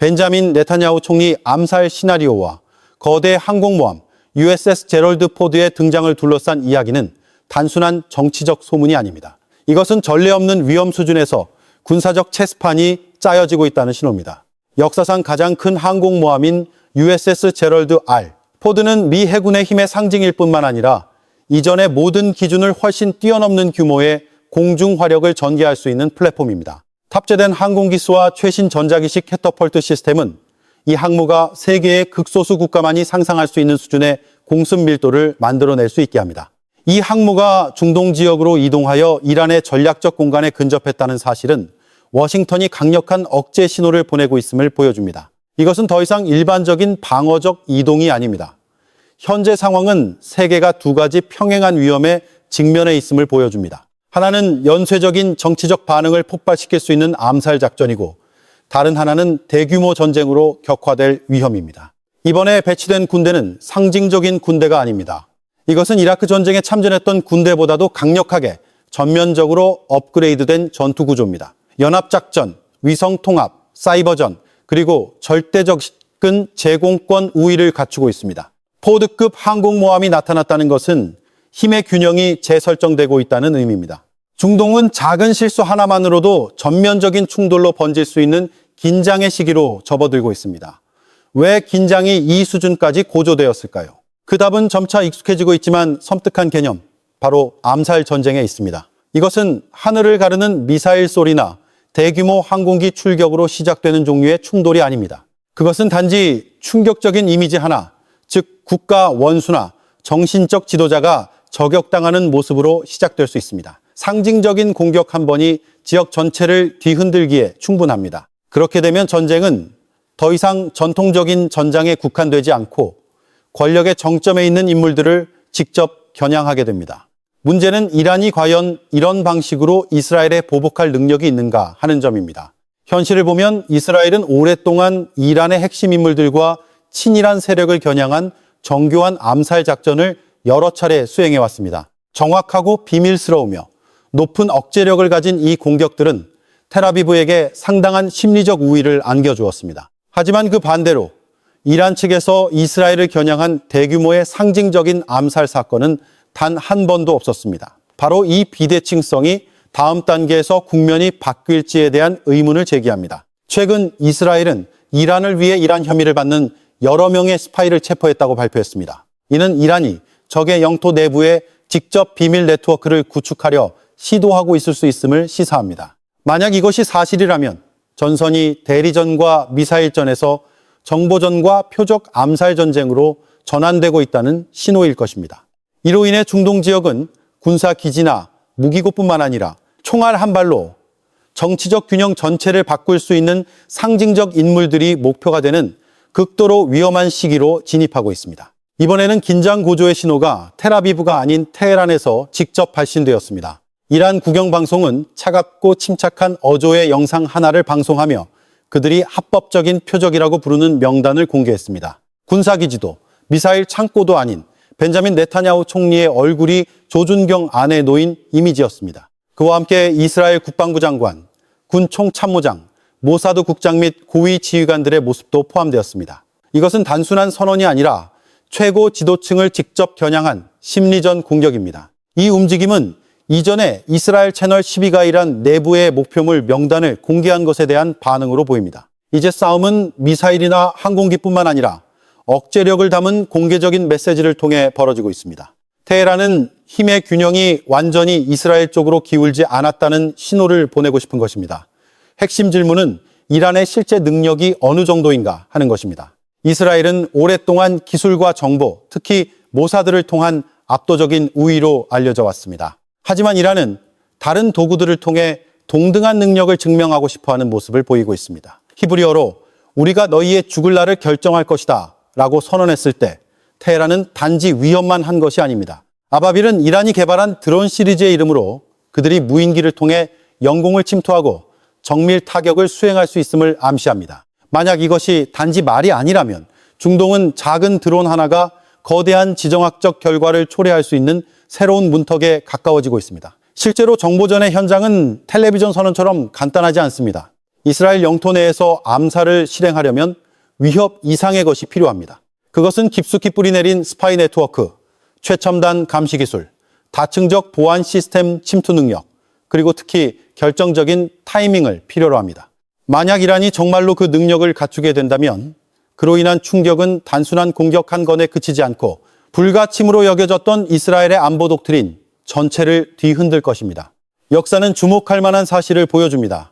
벤자민 네타냐후 총리 암살 시나리오와 거대 항공모함 USS 제럴드 포드의 등장을 둘러싼 이야기는 단순한 정치적 소문이 아닙니다. 이것은 전례 없는 위험 수준에서 군사적 체스판이 짜여지고 있다는 신호입니다. 역사상 가장 큰 항공모함인 USS 제럴드 R. 포드는 미 해군의 힘의 상징일 뿐만 아니라 이전의 모든 기준을 훨씬 뛰어넘는 규모의 공중 화력을 전개할 수 있는 플랫폼입니다. 탑재된 항공기수와 최신 전자기식 캐터펄트 시스템은 이 항모가 세계의 극소수 국가만이 상상할 수 있는 수준의 공습 밀도를 만들어낼 수 있게 합니다. 이 항모가 중동 지역으로 이동하여 이란의 전략적 공간에 근접했다는 사실은 워싱턴이 강력한 억제 신호를 보내고 있음을 보여줍니다. 이것은 더 이상 일반적인 방어적 이동이 아닙니다. 현재 상황은 세계가 두 가지 평행한 위험에 직면해 있음을 보여줍니다. 하나는 연쇄적인 정치적 반응을 폭발시킬 수 있는 암살 작전이고 다른 하나는 대규모 전쟁으로 격화될 위험입니다. 이번에 배치된 군대는 상징적인 군대가 아닙니다. 이것은 이라크 전쟁에 참전했던 군대보다도 강력하게 전면적으로 업그레이드된 전투구조입니다. 연합작전, 위성통합, 사이버전, 그리고 절대적 접근 제공권 우위를 갖추고 있습니다. 포드급 항공모함이 나타났다는 것은 힘의 균형이 재설정되고 있다는 의미입니다. 중동은 작은 실수 하나만으로도 전면적인 충돌로 번질 수 있는 긴장의 시기로 접어들고 있습니다. 왜 긴장이 이 수준까지 고조되었을까요? 그 답은 점차 익숙해지고 있지만 섬뜩한 개념, 바로 암살 전쟁에 있습니다. 이것은 하늘을 가르는 미사일 소리나 대규모 항공기 출격으로 시작되는 종류의 충돌이 아닙니다. 그것은 단지 충격적인 이미지 하나, 즉 국가 원수나 정신적 지도자가 저격당하는 모습으로 시작될 수 있습니다. 상징적인 공격 한 번이 지역 전체를 뒤흔들기에 충분합니다. 그렇게 되면 전쟁은 더 이상 전통적인 전장에 국한되지 않고 권력의 정점에 있는 인물들을 직접 겨냥하게 됩니다. 문제는 이란이 과연 이런 방식으로 이스라엘에 보복할 능력이 있는가 하는 점입니다. 현실을 보면 이스라엘은 오랫동안 이란의 핵심 인물들과 친이란 세력을 겨냥한 정교한 암살 작전을 여러 차례 수행해왔습니다. 정확하고 비밀스러우며 높은 억제력을 가진 이 공격들은 텔아비브에게 상당한 심리적 우위를 안겨주었습니다. 하지만 그 반대로 이란 측에서 이스라엘을 겨냥한 대규모의 상징적인 암살 사건은 단 한 번도 없었습니다. 바로 이 비대칭성이 다음 단계에서 국면이 바뀔지에 대한 의문을 제기합니다. 최근 이스라엘은 이란을 위해 이란 혐의를 받는 여러 명의 스파이를 체포했다고 발표했습니다. 이는 이란이 적의 영토 내부에 직접 비밀 네트워크를 구축하려 시도하고 있을 수 있음을 시사합니다. 만약 이것이 사실이라면 전선이 대리전과 미사일전에서 정보전과 표적 암살 전쟁으로 전환되고 있다는 신호일 것입니다. 이로 인해 중동 지역은 군사기지나 무기고뿐만 아니라 총알 한 발로 정치적 균형 전체를 바꿀 수 있는 상징적 인물들이 목표가 되는 극도로 위험한 시기로 진입하고 있습니다. 이번에는 긴장 고조의 신호가 텔아비브가 아닌 테헤란에서 직접 발신되었습니다. 이란 국영방송은 차갑고 침착한 어조의 영상 하나를 방송하며 그들이 합법적인 표적이라고 부르는 명단을 공개했습니다. 군사기지도 미사일 창고도 아닌 벤자민 네타냐후 총리의 얼굴이 조준경 안에 놓인 이미지였습니다. 그와 함께 이스라엘 국방부 장관, 군 총참모장, 모사드 국장 및 고위 지휘관들의 모습도 포함되었습니다. 이것은 단순한 선언이 아니라 최고 지도층을 직접 겨냥한 심리전 공격입니다. 이 움직임은 이전에 이스라엘 채널 12가 일한 내부의 목표물 명단을 공개한 것에 대한 반응으로 보입니다. 이제 싸움은 미사일이나 항공기뿐만 아니라 억제력을 담은 공개적인 메시지를 통해 벌어지고 있습니다. 테헤란은 힘의 균형이 완전히 이스라엘 쪽으로 기울지 않았다는 신호를 보내고 싶은 것입니다. 핵심 질문은 이란의 실제 능력이 어느 정도인가 하는 것입니다. 이스라엘은 오랫동안 기술과 정보, 특히 모사드를 통한 압도적인 우위로 알려져 왔습니다. 하지만 이란은 다른 도구들을 통해 동등한 능력을 증명하고 싶어하는 모습을 보이고 있습니다. 히브리어로 우리가 너희의 죽을 날을 결정할 것이다 라고 선언했을 때 테헤란은 단지 위협만 한 것이 아닙니다. 아바빌은 이란이 개발한 드론 시리즈의 이름으로 그들이 무인기를 통해 영공을 침투하고 정밀 타격을 수행할 수 있음을 암시합니다. 만약 이것이 단지 말이 아니라면 중동은 작은 드론 하나가 거대한 지정학적 결과를 초래할 수 있는 새로운 문턱에 가까워지고 있습니다. 실제로 정보전의 현장은 텔레비전 선언처럼 간단하지 않습니다. 이스라엘 영토 내에서 암살을 실행하려면 위협 이상의 것이 필요합니다. 그것은 깊숙이 뿌리내린 스파이 네트워크, 최첨단 감시 기술, 다층적 보안 시스템 침투 능력, 그리고 특히 결정적인 타이밍을 필요로 합니다. 만약 이란이 정말로 그 능력을 갖추게 된다면 그로 인한 충격은 단순한 공격 한 건에 그치지 않고 불가침으로 여겨졌던 이스라엘의 안보 독트린 전체를 뒤흔들 것입니다. 역사는 주목할 만한 사실을 보여줍니다.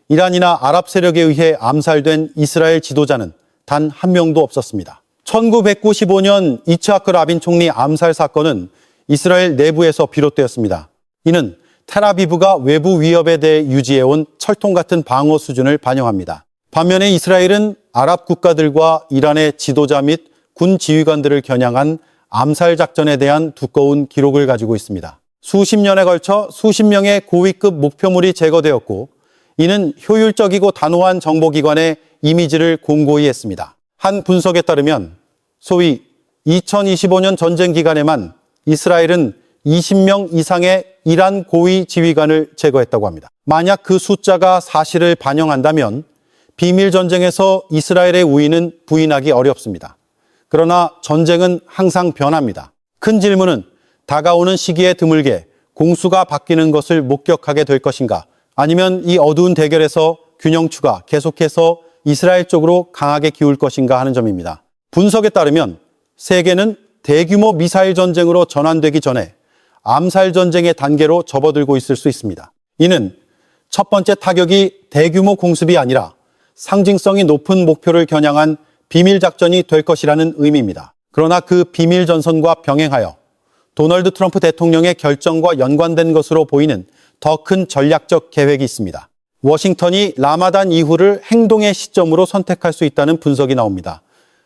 이란이나 아랍 세력에 의해 암살된 이스라엘 지도자는 단 한 명도 없었습니다. 1995년 이츠하크 라빈 총리 암살 사건은 이스라엘 내부에서 비롯되었습니다. 이는 텔아비브가 외부 위협에 대해 유지해온 철통 같은 방어 수준을 반영합니다. 반면에 이스라엘은 아랍 국가들과 이란의 지도자 및 군 지휘관들을 겨냥한 암살 작전에 대한 두꺼운 기록을 가지고 있습니다. 수십 년에 걸쳐 수십 명의 고위급 목표물이 제거되었고 이는 효율적이고 단호한 정보기관의 이미지를 공고히 했습니다. 한 분석에 따르면 소위 2025년 전쟁 기간에만 이스라엘은 20명 이상의 이란 고위 지휘관을 제거했다고 합니다. 만약 그 숫자가 사실을 반영한다면 비밀 전쟁에서 이스라엘의 우위는 부인하기 어렵습니다. 그러나 전쟁은 항상 변합니다. 큰 질문은 다가오는 시기에 드물게 공수가 바뀌는 것을 목격하게 될 것인가, 아니면 이 어두운 대결에서 균형추가 계속해서 이스라엘 쪽으로 강하게 기울 것인가 하는 점입니다. 분석에 따르면 세계는 대규모 미사일 전쟁으로 전환되기 전에 암살 전쟁의 단계로 접어들고 있을 수 있습니다. 이는 첫 번째 타격이 대규모 공습이 아니라 상징성이 높은 목표를 겨냥한 비밀 작전이 될 것이라는 의미입니다. 그러나 그 비밀 전선과 병행하여 도널드 트럼프 대통령의 결정과 연관된 것으로 보이는 더 큰 전략적 계획이 있습니다. 워싱턴이 라마단 이후를 행동의 시점으로 선택할 수 있다는 분석이 나옵니다.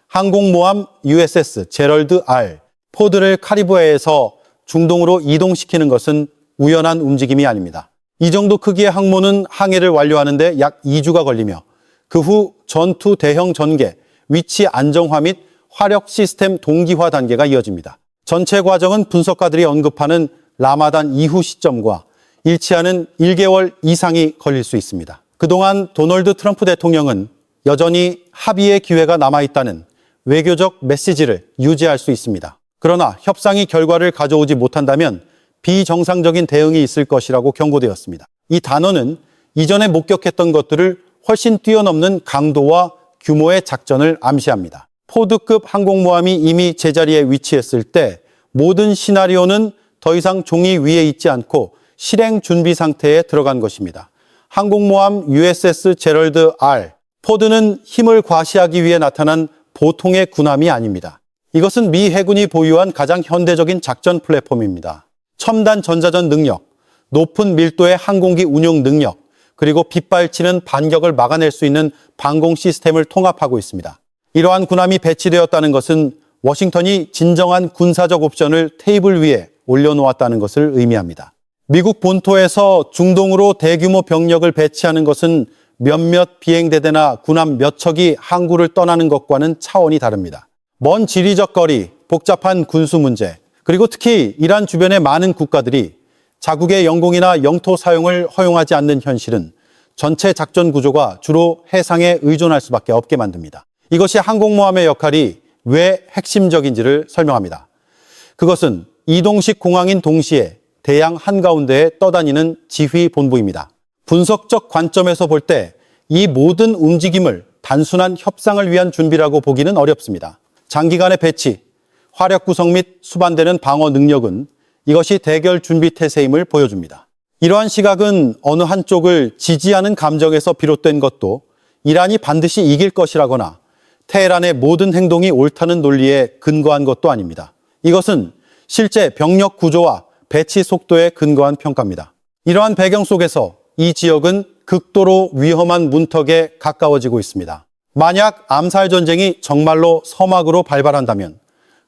항공모함 USS 제럴드 R. 포드를 카리브해에서 중동으로 이동시키는 것은 우연한 움직임이 아닙니다. 이 정도 크기의 항모는 항해를 완료하는데 약 2주가 걸리며 그 후 전투 대형 전개, 위치 안정화 및 화력 시스템 동기화 단계가 이어집니다. 전체 과정은 분석가들이 언급하는 라마단 이후 시점과 일치하는 1개월 이상이 걸릴 수 있습니다. 그동안 도널드 트럼프 대통령은 여전히 합의의 기회가 남아있다는 외교적 메시지를 유지할 수 있습니다. 그러나 협상이 결과를 가져오지 못한다면 비정상적인 대응이 있을 것이라고 경고되었습니다. 이 단어는 이전에 목격했던 것들을 훨씬 뛰어넘는 강도와 규모의 작전을 암시합니다. 포드급 항공모함이 이미 제자리에 위치했을 때 모든 시나리오는 더 이상 종이 위에 있지 않고 실행 준비 상태에 들어간 것입니다. 항공모함 USS 제럴드 R. 포드는 힘을 과시하기 위해 나타난 보통의 군함이 아닙니다. 이것은 미 해군이 보유한 가장 현대적인 작전 플랫폼입니다. 첨단 전자전 능력, 높은 밀도의 항공기 운용 능력, 그리고 빗발치는 반격을 막아낼 수 있는 방공 시스템을 통합하고 있습니다. 이러한 군함이 배치되었다는 것은 워싱턴이 진정한 군사적 옵션을 테이블 위에 올려놓았다는 것을 의미합니다. 미국 본토에서 중동으로 대규모 병력을 배치하는 것은 몇몇 비행대대나 군함 몇 척이 항구를 떠나는 것과는 차원이 다릅니다. 먼 지리적 거리, 복잡한 군수 문제, 그리고 특히 이란 주변의 많은 국가들이 자국의 영공이나 영토 사용을 허용하지 않는 현실은 전체 작전 구조가 주로 해상에 의존할 수밖에 없게 만듭니다. 이것이 항공모함의 역할이 왜 핵심적인지를 설명합니다. 그것은 이동식 공항인 동시에 대양 한가운데에 떠다니는 지휘 본부입니다. 분석적 관점에서 볼 때 이 모든 움직임을 단순한 협상을 위한 준비라고 보기는 어렵습니다. 장기간의 배치, 화력 구성 및 수반되는 방어 능력은 이것이 대결 준비 태세임을 보여줍니다. 이러한 시각은 어느 한쪽을 지지하는 감정에서 비롯된 것도 이란이 반드시 이길 것이라거나 테헤란의 모든 행동이 옳다는 논리에 근거한 것도 아닙니다. 이것은 실제 병력 구조와 배치 속도에 근거한 평가입니다. 이러한 배경 속에서 이 지역은 극도로 위험한 문턱에 가까워지고 있습니다. 만약 암살 전쟁이 정말로 서막으로 발발한다면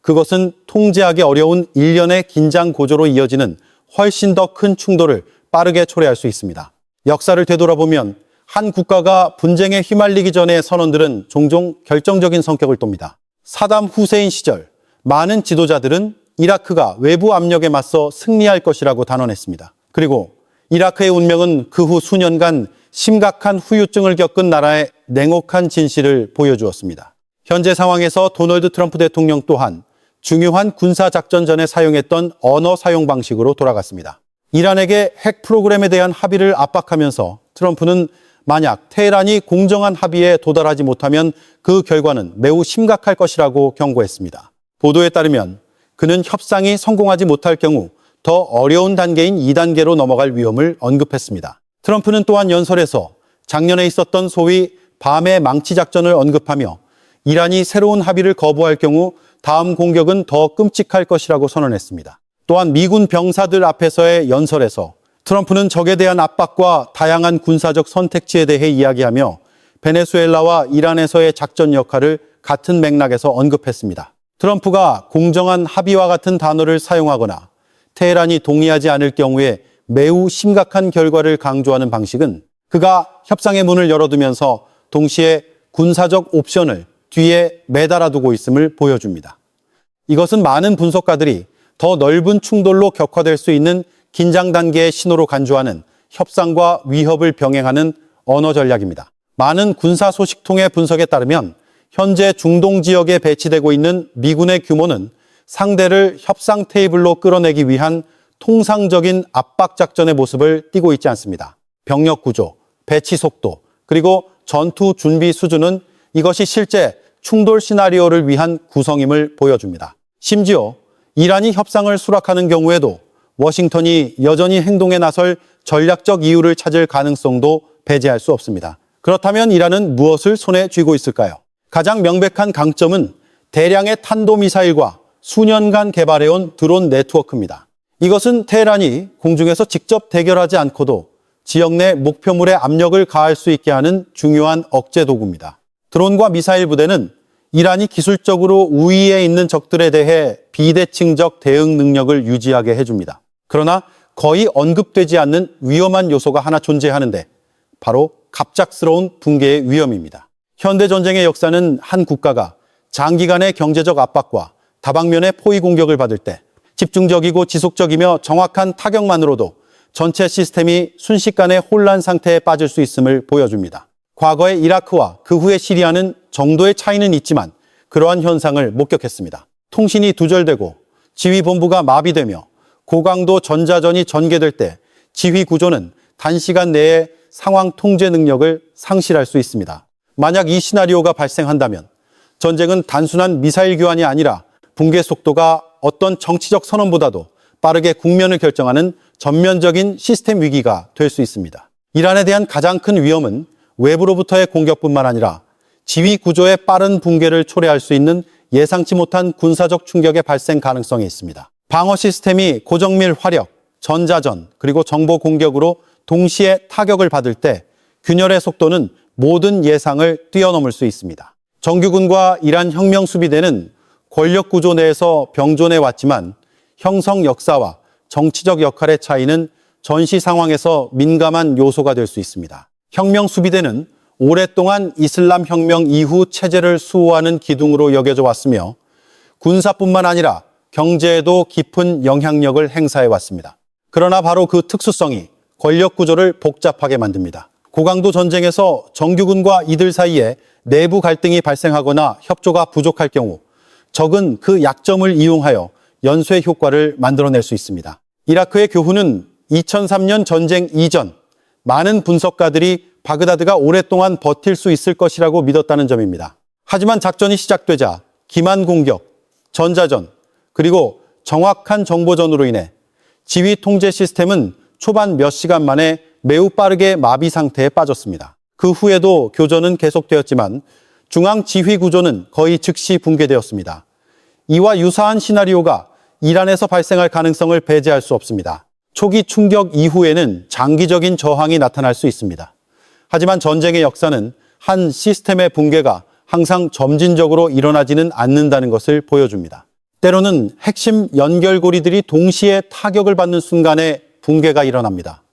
그것은 통제하기 어려운 일련의 긴장 고조로 이어지는 훨씬 더 큰 충돌을 빠르게 초래할 수 있습니다. 역사를 되돌아보면 한 국가가 분쟁에 휘말리기 전의 선언들은 종종 결정적인 성격을 똠니다. 사담 후세인 시절 많은 지도자들은 이라크가 외부 압력에 맞서 승리할 것이라고 단언했습니다. 그리고 이라크의 운명은 그 후 수년간 심각한 후유증을 겪은 나라의 냉혹한 진실을 보여주었습니다. 현재 상황에서 도널드 트럼프 대통령 또한 중요한 군사작전 전에 사용했던 언어 사용 방식으로 돌아갔습니다. 이란에게 핵 프로그램에 대한 합의를 압박하면서 트럼프는 만약 테헤란이 공정한 합의에 도달하지 못하면 그 결과는 매우 심각할 것이라고 경고했습니다. 보도에 따르면 그는 협상이 성공하지 못할 경우 더 어려운 단계인 2단계로 넘어갈 위험을 언급했습니다. 트럼프는 또한 연설에서 작년에 있었던 소위 밤의 망치 작전을 언급하며 이란이 새로운 합의를 거부할 경우 다음 공격은 더 끔찍할 것이라고 선언했습니다. 또한 미군 병사들 앞에서의 연설에서 트럼프는 적에 대한 압박과 다양한 군사적 선택지에 대해 이야기하며 베네수엘라와 이란에서의 작전 역할을 같은 맥락에서 언급했습니다. 트럼프가 공정한 합의와 같은 단어를 사용하거나 테헤란이 동의하지 않을 경우에 매우 심각한 결과를 강조하는 방식은 그가 협상의 문을 열어두면서 동시에 군사적 옵션을 뒤에 매달아두고 있음을 보여줍니다. 이것은 많은 분석가들이 더 넓은 충돌로 격화될 수 있는 긴장 단계의 신호로 간주하는 협상과 위협을 병행하는 언어 전략입니다. 많은 군사 소식통의 분석에 따르면 현재 중동 지역에 배치되고 있는 미군의 규모는 상대를 협상 테이블로 끌어내기 위한 통상적인 압박 작전의 모습을 띠고 있지 않습니다. 병력 구조, 배치 속도, 그리고 전투 준비 수준은 이것이 실제 충돌 시나리오를 위한 구성임을 보여줍니다. 심지어 이란이 협상을 수락하는 경우에도 워싱턴이 여전히 행동에 나설 전략적 이유를 찾을 가능성도 배제할 수 없습니다. 그렇다면 이란은 무엇을 손에 쥐고 있을까요? 가장 명백한 강점은 대량의 탄도미사일과 수년간 개발해온 드론 네트워크입니다. 이것은 테헤란이 공중에서 직접 대결하지 않고도 지역 내 목표물에 압력을 가할 수 있게 하는 중요한 억제 도구입니다. 드론과 미사일 부대는 이란이 기술적으로 우위에 있는 적들에 대해 비대칭적 대응 능력을 유지하게 해줍니다. 그러나 거의 언급되지 않는 위험한 요소가 하나 존재하는데 바로 갑작스러운 붕괴의 위험입니다. 현대 전쟁의 역사는 한 국가가 장기간의 경제적 압박과 다방면의 포위 공격을 받을 때 집중적이고 지속적이며 정확한 타격만으로도 전체 시스템이 순식간에 혼란 상태에 빠질 수 있음을 보여줍니다. 과거의 이라크와 그 후의 시리아는 정도의 차이는 있지만 그러한 현상을 목격했습니다. 통신이 두절되고 지휘본부가 마비되며 고강도 전자전이 전개될 때 지휘 구조는 단시간 내에 상황 통제 능력을 상실할 수 있습니다. 만약 이 시나리오가 발생한다면 전쟁은 단순한 미사일 교환이 아니라 붕괴 속도가 어떤 정치적 선언보다도 빠르게 국면을 결정하는 전면적인 시스템 위기가 될 수 있습니다. 이란에 대한 가장 큰 위험은 외부로부터의 공격뿐만 아니라 지휘 구조의 빠른 붕괴를 초래할 수 있는 예상치 못한 군사적 충격의 발생 가능성이 있습니다. 방어 시스템이 고정밀 화력, 전자전, 그리고 정보 공격으로 동시에 타격을 받을 때 균열의 속도는 모든 예상을 뛰어넘을 수 있습니다. 정규군과 이란 혁명수비대는 권력 구조 내에서 병존해 왔지만 형성 역사와 정치적 역할의 차이는 전시 상황에서 민감한 요소가 될 수 있습니다. 혁명수비대는 오랫동안 이슬람 혁명 이후 체제를 수호하는 기둥으로 여겨져 왔으며 군사뿐만 아니라 경제에도 깊은 영향력을 행사해 왔습니다. 그러나 바로 그 특수성이 권력 구조를 복잡하게 만듭니다. 고강도 전쟁에서 정규군과 이들 사이에 내부 갈등이 발생하거나 협조가 부족할 경우 적은 그 약점을 이용하여 연쇄 효과를 만들어낼 수 있습니다. 이라크의 교훈은 2003년 전쟁 이전 많은 분석가들이 바그다드가 오랫동안 버틸 수 있을 것이라고 믿었다는 점입니다. 하지만 작전이 시작되자 기만 공격, 전자전, 그리고 정확한 정보전으로 인해 지휘 통제 시스템은 초반 몇 시간 만에 매우 빠르게 마비 상태에 빠졌습니다. 그 후에도 교전은 계속되었지만 중앙 지휘 구조는 거의 즉시 붕괴되었습니다. 이와 유사한 시나리오가 이란에서 발생할 가능성을 배제할 수 없습니다. 초기 충격 이후에는 장기적인 저항이 나타날 수 있습니다. 하지만 전쟁의 역사는 한 시스템의 붕괴가 항상 점진적으로 일어나지는 않는다는 것을 보여줍니다. 때로는 핵심 연결고리들이 동시에 타격을 받는 순간에 붕괴가 일어납니다.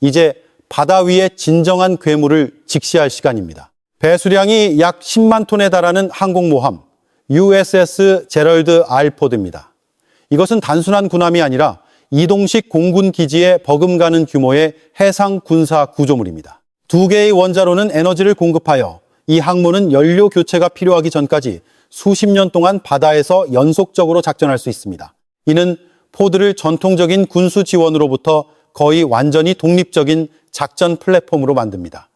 이제 바다 위의 진정한 괴물을 직시할 시간입니다. 배수량이 약 10만 톤에 달하는 항공모함 USS 제럴드 R. 포드입니다. 이것은 단순한 군함이 아니라 이동식 공군 기지에 버금가는 규모의 해상 군사 구조물입니다. 두 개의 원자로는 에너지를 공급하여 이 항모는 연료 교체가 필요하기 전까지 수십 년 동안 바다에서 연속적으로 작전할 수 있습니다. 이는 포드를 전통적인 군수 지원으로부터 거의 완전히 독립적인 작전 플랫폼으로 만듭니다.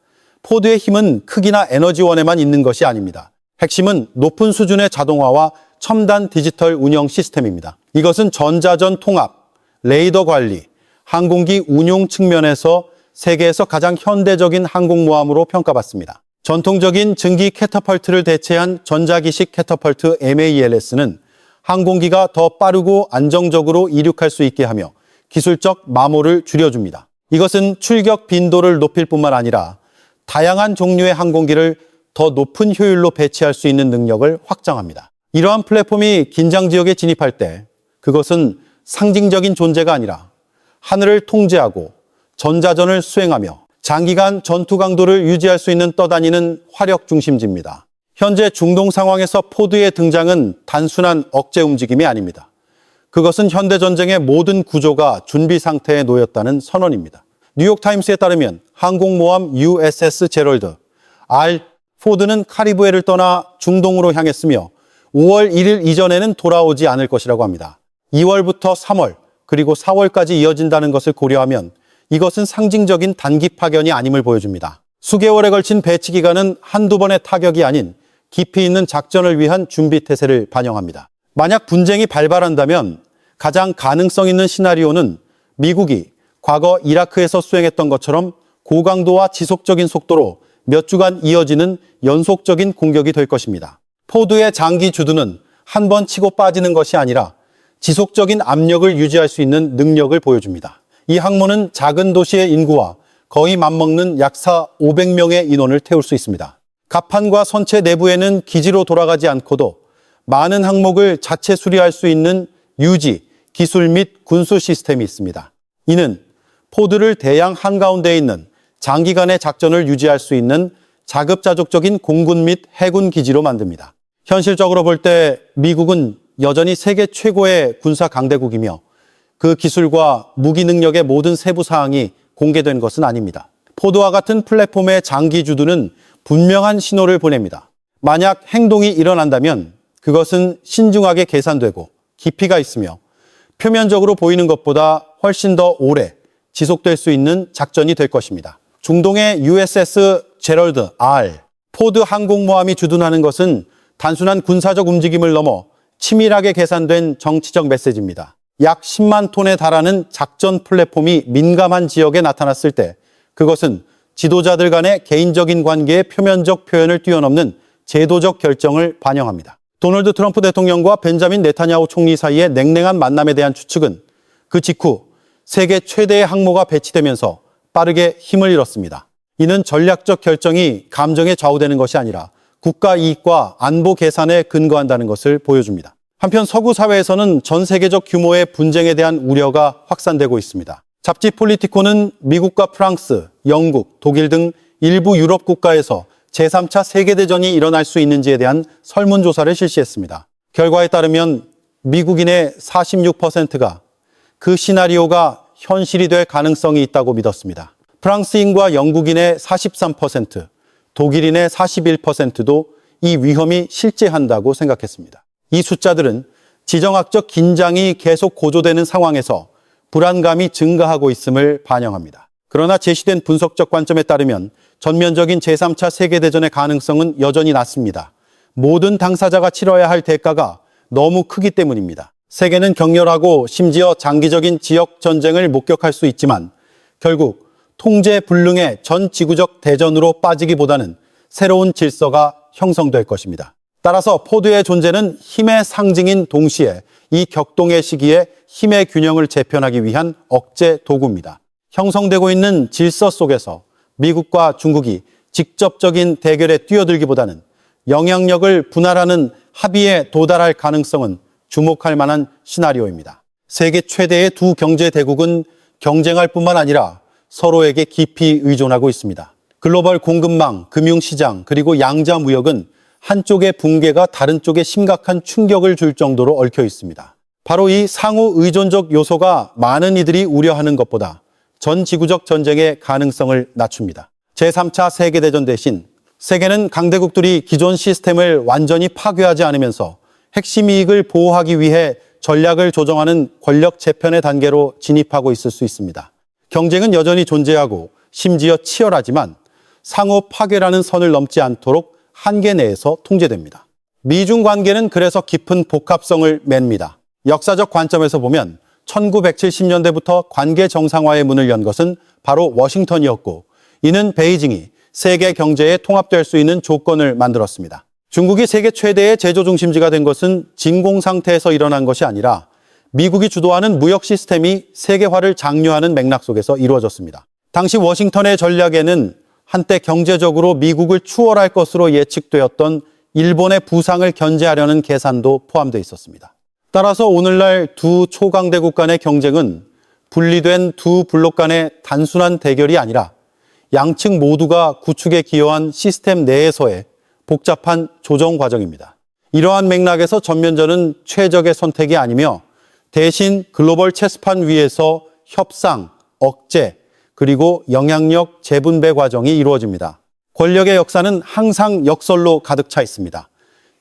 포드의 힘은 크기나 에너지원에만 있는 것이 아닙니다. 핵심은 높은 수준의 자동화와 첨단 디지털 운영 시스템입니다. 이것은 전자전 통합, 레이더 관리, 항공기 운용 측면에서 세계에서 가장 현대적인 항공모함으로 평가받습니다. 전통적인 증기 캐터펄트를 대체한 전자기식 캐터펄트 MALS는 항공기가 더 빠르고 안정적으로 이륙할 수 있게 하며 기술적 마모를 줄여줍니다. 이것은 출격 빈도를 높일 뿐만 아니라 다양한 종류의 항공기를 더 높은 효율로 배치할 수 있는 능력을 확장합니다. 이러한 플랫폼이 긴장 지역에 진입할 때 그것은 상징적인 존재가 아니라 하늘을 통제하고 전자전을 수행하며 장기간 전투 강도를 유지할 수 있는 떠다니는 화력 중심지입니다. 현재 중동 상황에서 포드의 등장은 단순한 억제 움직임이 아닙니다. 그것은 현대전쟁의 모든 구조가 준비 상태에 놓였다는 선언입니다. 뉴욕타임스에 따르면 항공모함 USS 제럴드 R. 포드는 카리브해를 떠나 중동으로 향했으며 5월 1일 이전에는 돌아오지 않을 것이라고 합니다. 2월부터 3월 그리고 4월까지 이어진다는 것을 고려하면 이것은 상징적인 단기 파견이 아님을 보여줍니다. 수개월에 걸친 배치 기간은 한두 번의 타격이 아닌 깊이 있는 작전을 위한 준비 태세를 반영합니다. 만약 분쟁이 발발한다면 가장 가능성 있는 시나리오는 미국이 과거 이라크에서 수행했던 것처럼 고강도와 지속적인 속도로 몇 주간 이어지는 연속적인 공격이 될 것입니다. 포드의 장기 주둔은 한 번 치고 빠지는 것이 아니라 지속적인 압력을 유지할 수 있는 능력을 보여줍니다. 이 항모는 작은 도시의 인구와 거의 맞먹는 약 500명의 인원을 태울 수 있습니다. 갑판과 선체 내부에는 기지로 돌아가지 않고도 많은 항목을 자체 수리할 수 있는 유지, 기술 및 군수 시스템이 있습니다. 이는 포드를 대양 한가운데에 있는 장기간의 작전을 유지할 수 있는 자급자족적인 공군 및 해군 기지로 만듭니다. 현실적으로 볼 때 미국은 여전히 세계 최고의 군사 강대국이며 그 기술과 무기 능력의 모든 세부 사항이 공개된 것은 아닙니다. 포드와 같은 플랫폼의 장기 주둔은 분명한 신호를 보냅니다. 만약 행동이 일어난다면 그것은 신중하게 계산되고 깊이가 있으며 표면적으로 보이는 것보다 훨씬 더 오래 지속될 수 있는 작전이 될 것입니다. 중동의 USS 제럴드 R. 포드 항공모함이 주둔하는 것은 단순한 군사적 움직임을 넘어 치밀하게 계산된 정치적 메시지입니다. 약 10만 톤에 달하는 작전 플랫폼이 민감한 지역에 나타났을 때 그것은 지도자들 간의 개인적인 관계의 표면적 표현을 뛰어넘는 제도적 결정을 반영합니다. 도널드 트럼프 대통령과 벤자민 네타냐후 총리 사이의 냉랭한 만남에 대한 추측은 그 직후 세계 최대의 항모가 배치되면서 빠르게 힘을 잃었습니다. 이는 전략적 결정이 감정에 좌우되는 것이 아니라 국가 이익과 안보 계산에 근거한다는 것을 보여줍니다. 한편 서구 사회에서는 전 세계적 규모의 분쟁에 대한 우려가 확산되고 있습니다. 잡지 폴리티코는 미국과 프랑스, 영국, 독일 등 일부 유럽 국가에서 제3차 세계대전이 일어날 수 있는지에 대한 설문조사를 실시했습니다. 결과에 따르면 미국인의 46%가 그 시나리오가 현실이 될 가능성이 있다고 믿었습니다. 프랑스인과 영국인의 43%, 독일인의 41%도 이 위험이 실제한다고 생각했습니다. 이 숫자들은 지정학적 긴장이 계속 고조되는 상황에서 불안감이 증가하고 있음을 반영합니다. 그러나 제시된 분석적 관점에 따르면 전면적인 제3차 세계대전의 가능성은 여전히 낮습니다. 모든 당사자가 치러야 할 대가가 너무 크기 때문입니다. 세계는 격렬하고 심지어 장기적인 지역 전쟁을 목격할 수 있지만 결국 통제 불능의 전 지구적 대전으로 빠지기보다는 새로운 질서가 형성될 것입니다. 따라서 포드의 존재는 힘의 상징인 동시에 이 격동의 시기에 힘의 균형을 재편하기 위한 억제 도구입니다. 형성되고 있는 질서 속에서 미국과 중국이 직접적인 대결에 뛰어들기보다는 영향력을 분할하는 합의에 도달할 가능성은 주목할 만한 시나리오입니다. 세계 최대의 두 경제 대국은 경쟁할 뿐만 아니라 서로에게 깊이 의존하고 있습니다. 글로벌 공급망, 금융시장, 그리고 양자 무역은 한쪽의 붕괴가 다른 쪽에 심각한 충격을 줄 정도로 얽혀 있습니다. 바로 이 상호 의존적 요소가 많은 이들이 우려하는 것보다 전 지구적 전쟁의 가능성을 낮춥니다. 제3차 세계대전 대신 세계는 강대국들이 기존 시스템을 완전히 파괴하지 않으면서 핵심 이익을 보호하기 위해 전략을 조정하는 권력 재편의 단계로 진입하고 있을 수 있습니다. 경쟁은 여전히 존재하고 심지어 치열하지만 상호 파괴라는 선을 넘지 않도록 한계 내에서 통제됩니다. 미중 관계는 그래서 깊은 복합성을 맵니다. 역사적 관점에서 보면 1970년대부터 관계 정상화의 문을 연 것은 바로 워싱턴이었고, 이는 베이징이 세계 경제에 통합될 수 있는 조건을 만들었습니다. 중국이 세계 최대의 제조 중심지가 된 것은 진공 상태에서 일어난 것이 아니라 미국이 주도하는 무역 시스템이 세계화를 장려하는 맥락 속에서 이루어졌습니다. 당시 워싱턴의 전략에는 한때 경제적으로 미국을 추월할 것으로 예측되었던 일본의 부상을 견제하려는 계산도 포함되어 있었습니다. 따라서 오늘날 두 초강대국 간의 경쟁은 분리된 두 블록 간의 단순한 대결이 아니라 양측 모두가 구축에 기여한 시스템 내에서의 복잡한 조정 과정입니다. 이러한 맥락에서 전면전은 최적의 선택이 아니며 대신 글로벌 체스판 위에서 협상, 억제, 그리고 영향력 재분배 과정이 이루어집니다. 권력의 역사는 항상 역설로 가득 차 있습니다.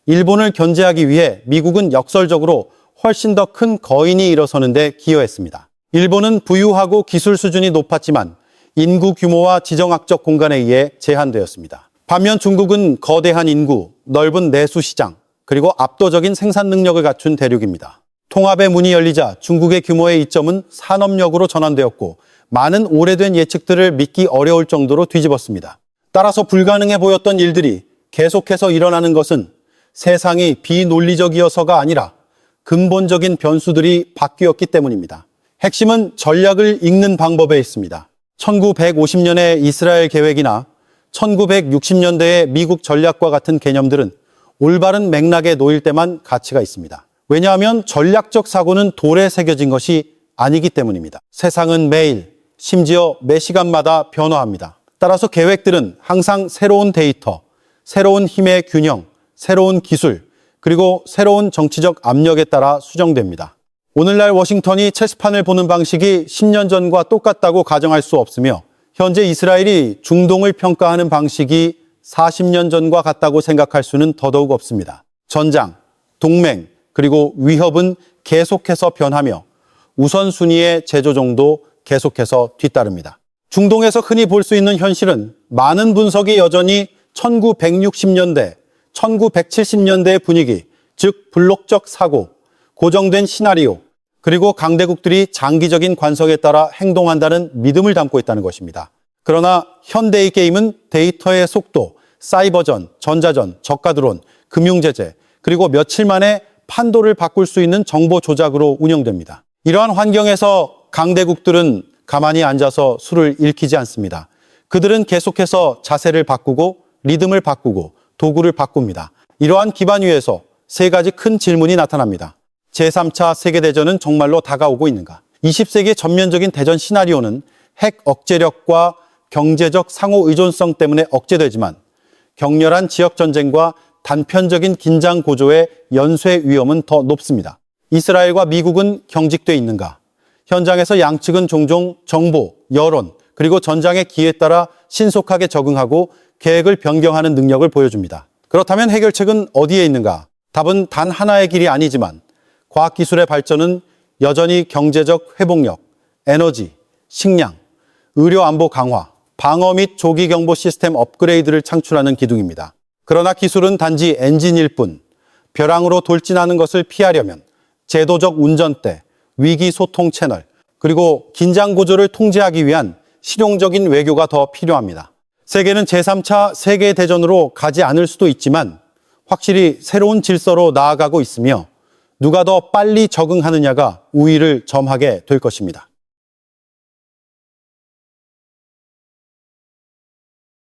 일본을 견제하기 위해 미국은 역설적으로 훨씬 더 큰 거인이 일어서는 데 기여했습니다. 일본은 부유하고 기술 수준이 높았지만 인구 규모와 지정학적 공간에 의해 제한되었습니다. 반면 중국은 거대한 인구, 넓은 내수 시장, 그리고 압도적인 생산 능력을 갖춘 대륙입니다. 통합의 문이 열리자 중국의 규모의 이점은 산업력으로 전환되었고 많은 오래된 예측들을 믿기 어려울 정도로 뒤집었습니다. 따라서 불가능해 보였던 일들이 계속해서 일어나는 것은 세상이 비논리적이어서가 아니라 근본적인 변수들이 바뀌었기 때문입니다. 핵심은 전략을 읽는 방법에 있습니다. 1950년의 이스라엘 계획이나 1960년대의 미국 전략과 같은 개념들은 올바른 맥락에 놓일 때만 가치가 있습니다. 왜냐하면 전략적 사고는 돌에 새겨진 것이 아니기 때문입니다. 세상은 매일, 심지어 매 시간마다 변화합니다. 따라서 계획들은 항상 새로운 데이터, 새로운 힘의 균형, 새로운 기술, 그리고 새로운 정치적 압력에 따라 수정됩니다. 오늘날 워싱턴이 체스판을 보는 방식이 10년 전과 똑같다고 가정할 수 없으며 현재 이스라엘이 중동을 평가하는 방식이 40년 전과 같다고 생각할 수는 더더욱 없습니다. 전장, 동맹, 그리고 위협은 계속해서 변하며 우선순위의 재조정도 계속해서 뒤따릅니다. 중동에서 흔히 볼 수 있는 현실은 많은 분석이 여전히 1960년대, 1970년대의 분위기, 즉 블록적 사고, 고정된 시나리오, 그리고 강대국들이 장기적인 관성에 따라 행동한다는 믿음을 담고 있다는 것입니다. 그러나 현대의 게임은 데이터의 속도, 사이버전, 전자전, 저가드론, 금융제재, 그리고 며칠 만에 판도를 바꿀 수 있는 정보 조작으로 운영됩니다. 이러한 환경에서 강대국들은 가만히 앉아서 수를 읽히지 않습니다. 그들은 계속해서 자세를 바꾸고 리듬을 바꾸고 도구를 바꿉니다. 이러한 기반 위에서 세 가지 큰 질문이 나타납니다. 제3차 세계대전은 정말로 다가오고 있는가? 20세기의 전면적인 대전 시나리오는 핵 억제력과 경제적 상호 의존성 때문에 억제되지만 격렬한 지역전쟁과 단편적인 긴장 고조의 연쇄 위험은 더 높습니다. 이스라엘과 미국은 경직돼 있는가? 현장에서 양측은 종종 정보, 여론, 그리고 전장의 기회에 따라 신속하게 적응하고 계획을 변경하는 능력을 보여줍니다. 그렇다면 해결책은 어디에 있는가? 답은 단 하나의 길이 아니지만 과학기술의 발전은 여전히 경제적 회복력, 에너지, 식량, 의료 안보 강화, 방어 및 조기 경보 시스템 업그레이드를 창출하는 기둥입니다. 그러나 기술은 단지 엔진일 뿐, 벼랑으로 돌진하는 것을 피하려면 제도적 운전대, 위기 소통 채널, 그리고 긴장 고조를 통제하기 위한 실용적인 외교가 더 필요합니다. 세계는 제3차 세계대전으로 가지 않을 수도 있지만 확실히 새로운 질서로 나아가고 있으며 누가 더 빨리 적응하느냐가 우위를 점하게 될 것입니다.